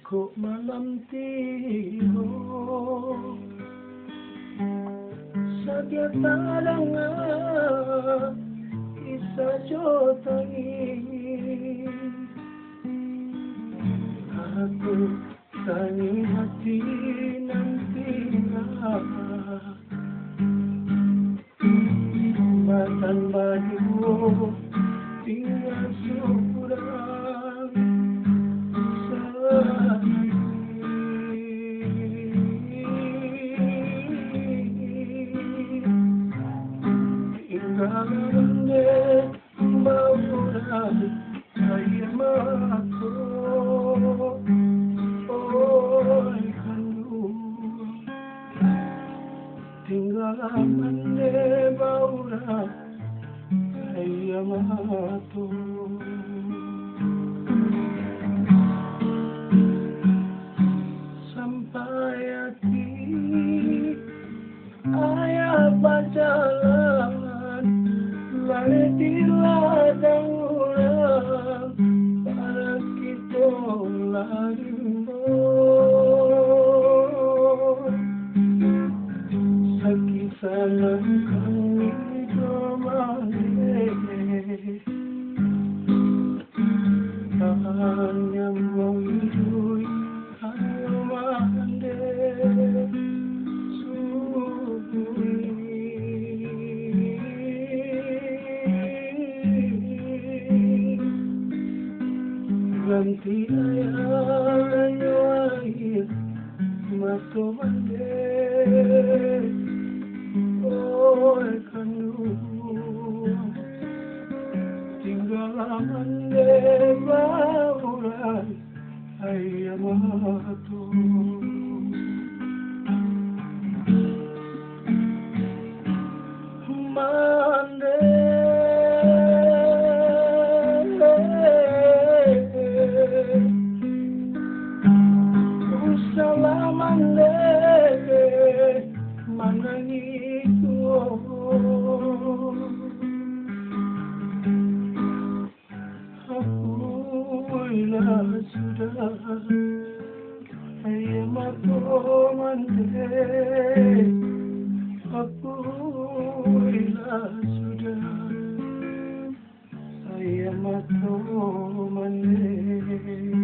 Kok malam tiba sakit taranga isa jotangi aku tani hati nanti matan baju tinggal surang tinggalnya bauran ayam aku oi kandung tinggalnya bauran ayam aku sampai hati ayah berjalan lari di ladang orang para kita lari sakit sangat kami kemana hanya menghidui kalau mande ganti ayah air mata mande oi kandung tinggal mande bauran ayam matu mande salamande manangiku aku ilah sudah ayam aku mande aku ilah sudah ayam aku mande